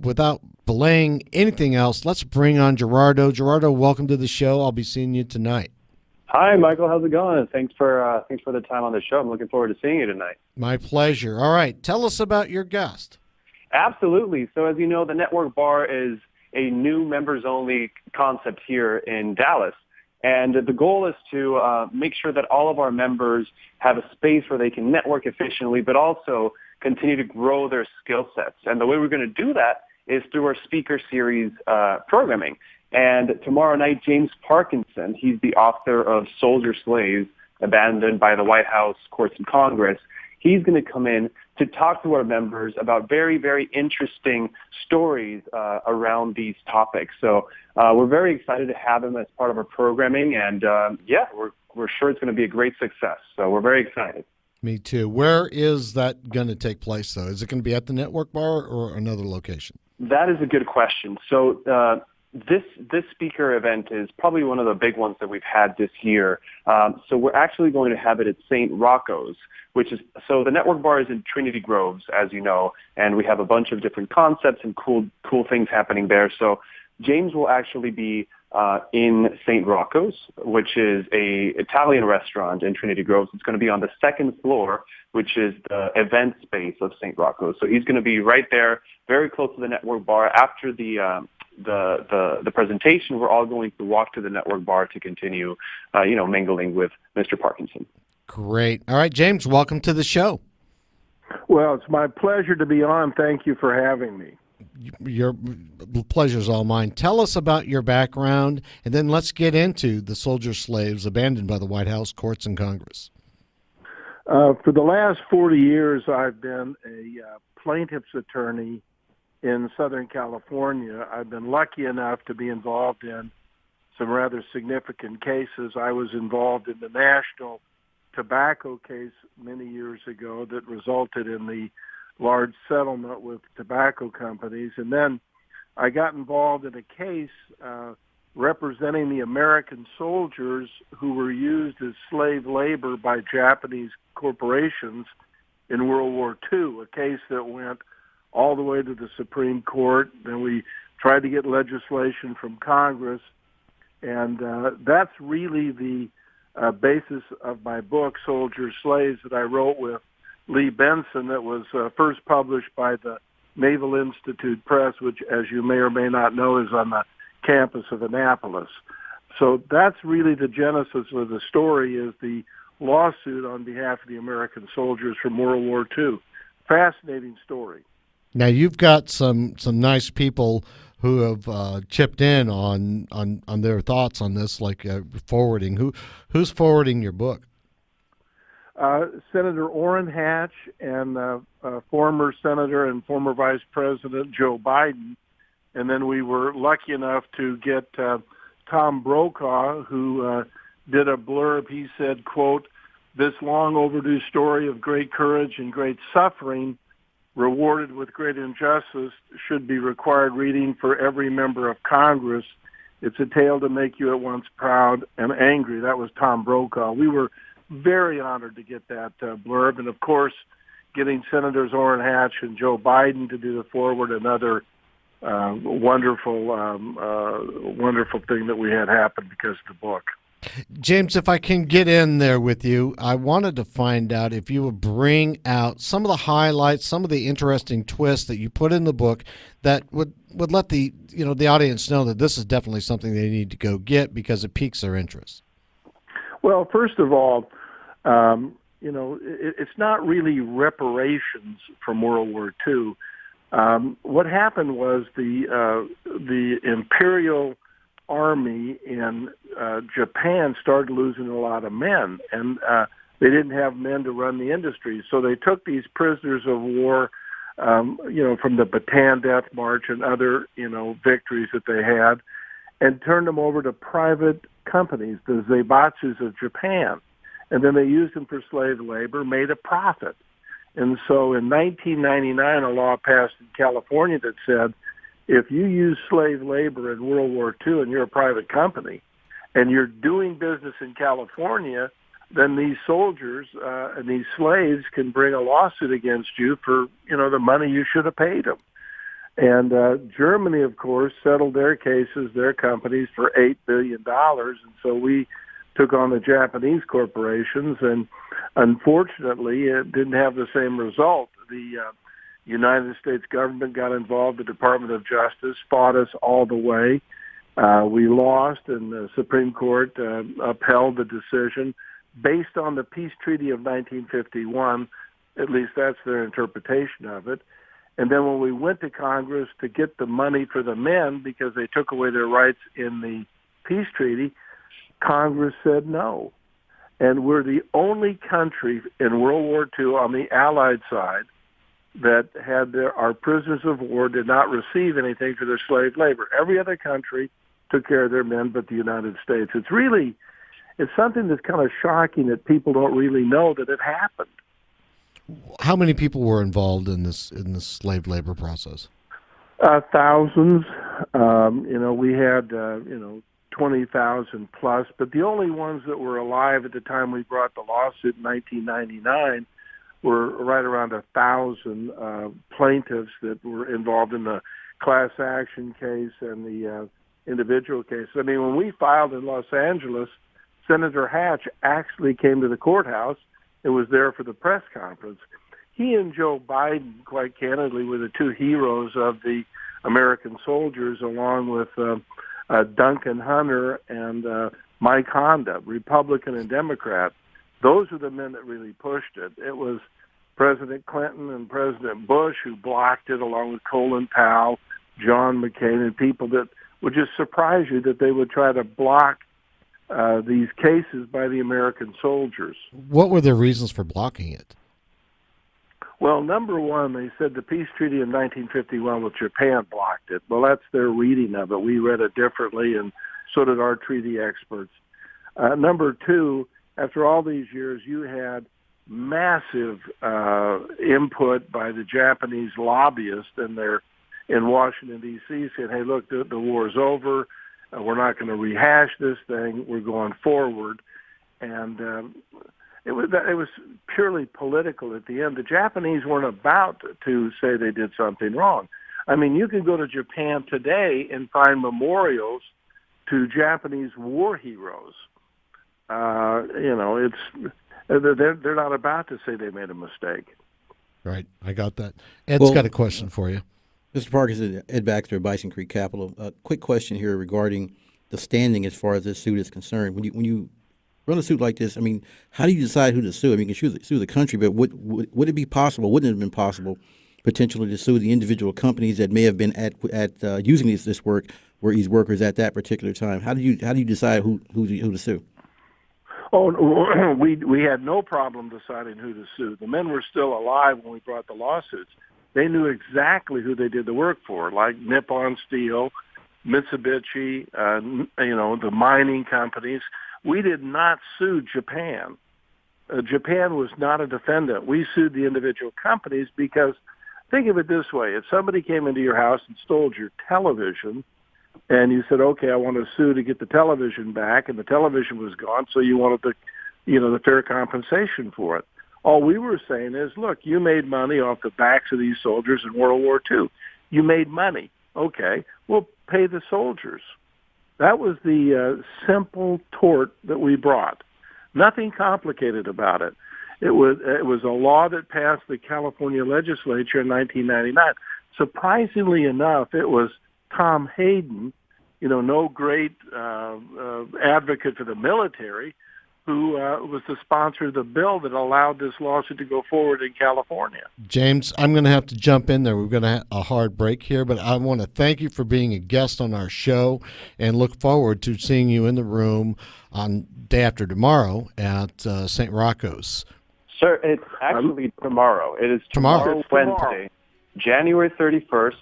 without belaying anything else, let's bring on Gerardo. Gerardo, welcome to the show. I'll be seeing you tonight. Hi, Michael. How's it going? Thanks for the time on the show. I'm looking forward to seeing you tonight. My pleasure. All right, tell us about your guest. Absolutely. So, as you know, the Network Bar is a new members-only concept here in Dallas. And the goal is to make sure that all of our members have a space where they can network efficiently, but also continue to grow their skill sets. And the way we're going to do that is through our speaker series programming. And tomorrow night, James Parkinson, he's the author of Soldier Slaves, Abandoned by the White House, Courts, and Congress. He's going to come in to talk to our members about very, very interesting stories around these topics. So we're very excited to have him as part of our programming, and we're sure it's going to be a great success. So we're very excited. Me too. Where is that going to take place, though? Is it going to be at the Network Bar or another location? That is a good question. So this speaker event is probably one of the big ones that we've had this year. So we're actually going to have it at St. Rocco's, so the Network Bar is in Trinity Groves, as you know, and we have a bunch of different concepts and cool things happening there. So James will actually be in St. Rocco's, which is a Italian restaurant in Trinity Groves. It's going to be on the second floor, which is the event space of St. Rocco's. So he's going to be right there, very close to the Network Bar. After the presentation, we're all going to walk to the Network Bar to continue, mingling with Mr. Parkinson. Great. All right, James, welcome to the show. Well, it's my pleasure to be on. Thank you for having me. Your pleasure's all mine. Tell us about your background, and then let's get into the Soldier Slaves Abandoned by the White House, Courts, and Congress. For the last 40 years, I've been a plaintiff's attorney in Southern California. I've been lucky enough to be involved in some rather significant cases. I was involved in the national tobacco case many years ago that resulted in the large settlement with tobacco companies. And then I got involved in a case representing the American soldiers who were used as slave labor by Japanese corporations in World War II, a case that went all the way to the Supreme Court. Then we tried to get legislation from Congress. And that's really the basis of my book, Soldier Slaves, that I wrote with Lee Benson, that was first published by the Naval Institute Press, which, as you may or may not know, is on the campus of Annapolis. So that's really the genesis of the story, is the lawsuit on behalf of the American soldiers from World War II. Fascinating story. Now, you've got some nice people who have chipped in on their thoughts on this, like forwarding. Who's forwarding your book? Senator Orrin Hatch and former Senator and former Vice President Joe Biden. And then we were lucky enough to get Tom Brokaw, who did a blurb. He said, quote, "This long overdue story of great courage and great suffering, rewarded with great injustice, should be required reading for every member of Congress. It's a tale to make you at once proud and angry." That was Tom Brokaw. We were very honored to get that blurb. And, of course, getting Senators Orrin Hatch and Joe Biden to do the forward, another wonderful thing that we had happen because of the book. James, if I can get in there with you, I wanted to find out if you would bring out some of the highlights, some of the interesting twists that you put in the book that would let the audience know that this is definitely something they need to go get because it piques their interest. Well, first of all, it's not really reparations from World War II. What happened was the Imperial Army in Japan started losing a lot of men, and they didn't have men to run the industry. So they took these prisoners of war, from the Bataan Death March and other, victories that they had, and turned them over to private companies, the Zaibatsus of Japan. And then they used them for slave labor, made a profit. And so in 1999, a law passed in California that said, if you use slave labor in World War II and you're a private company and you're doing business in California, then these soldiers and these slaves can bring a lawsuit against you for, the money you should have paid them. And Germany, of course, settled their cases, their companies, for $8 billion. And so we took on the Japanese corporations, and unfortunately, it didn't have the same result. The United States government got involved. The Department of Justice fought us all the way. We lost, and the Supreme Court upheld the decision based on the Peace Treaty of 1951. At least that's their interpretation of it. And then when we went to Congress to get the money for the men because they took away their rights in the peace treaty, Congress said no. And we're the only country in World War II on the Allied side that had our prisoners of war did not receive anything for their slave labor. Every other country took care of their men but the United States. It's something that's kind of shocking that people don't really know that it happened. How many people were involved in this slave labor process? Thousands. We had 20,000 plus, but the only ones that were alive at the time we brought the lawsuit in 1999 were right around 1,000 plaintiffs that were involved in the class action case and the individual case. I mean, when we filed in Los Angeles, Senator Hatch actually came to the courthouse and was there for the press conference. He and Joe Biden, quite candidly, were the two heroes of the American soldiers, along with Duncan Hunter and Mike Honda, Republican and Democrat. Those are the men that really pushed it. It was President Clinton and President Bush who blocked it, along with Colin Powell, John McCain, and people that would just surprise you that they would try to block these cases by the American soldiers. What were their reasons for blocking it? Well, number one, they said the peace treaty in 1951 with Japan blocked it. Well, that's their reading of it. We read it differently, and so did our treaty experts. Number two, after all these years, you had massive input by the Japanese lobbyists, and they're in Washington, D.C., saying, hey, look, the war's over. We're not going to rehash this thing. We're going forward. And it was purely political at the end. The Japanese weren't about to say they did something wrong. I mean, you can go to Japan today and find memorials to Japanese war heroes. They're not about to say they made a mistake. Right. I got that. Ed's got a question for you. Mr. Parkinson, Ed Baxter, Bison Creek Capital. Quick question here regarding the standing as far as this suit is concerned. When you run a suit like this, I mean, how do you decide who to sue? I mean, you can sue the country, but would it be possible? Wouldn't it have been possible potentially to sue the individual companies that may have been at using this work, were these workers at that particular time? How do you decide who to sue? Oh, we had no problem deciding who to sue. The men were still alive when we brought the lawsuits. They knew exactly who they did the work for, like Nippon Steel, Mitsubishi, the mining companies. We did not sue Japan. Japan was not a defendant. We sued the individual companies because, think of it this way, if somebody came into your house and stole your television, and you said, okay, I want to sue to get the television back, and the television was gone, so you wanted the fair compensation for it. All we were saying is, look, you made money off the backs of these soldiers in World War II. You made money. Okay, we'll pay the soldiers. That was the simple tort that we brought. Nothing complicated about it. It was a law that passed the California legislature in 1999. Surprisingly enough, it was Tom Hayden, no great advocate for the military, who was the sponsor of the bill that allowed this lawsuit to go forward in California. James, I'm going to have to jump in there. We're going to have a hard break here, but I want to thank you for being a guest on our show and look forward to seeing you in the room on day after tomorrow at St. Rocco's. Sir, it's actually tomorrow. It is tomorrow, Wednesday, January 31st,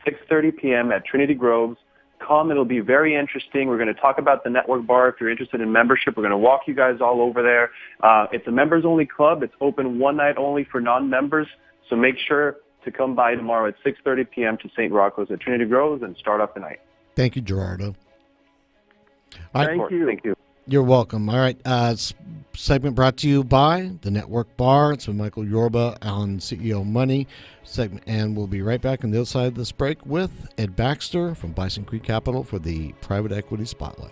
6:30 p.m. at Trinity Groves. Come. It'll be very interesting. We're going to talk about the network bar. If you're interested in membership, we're going to walk you guys all over there. It's a members-only club. It's open one night only for non-members, so make sure to come by tomorrow at 6:30 p.m. to St. Rocco's at Trinity Groves and start off the night. Thank you, Gerardo. Thank you. Thank you. You're welcome. All right. Segment brought to you by the Network Bar. It's with Michael Yorba on CEO Money segment, and we'll be right back on the other side of this break with Ed Baxter from Bison Creek Capital for the Private Equity Spotlight.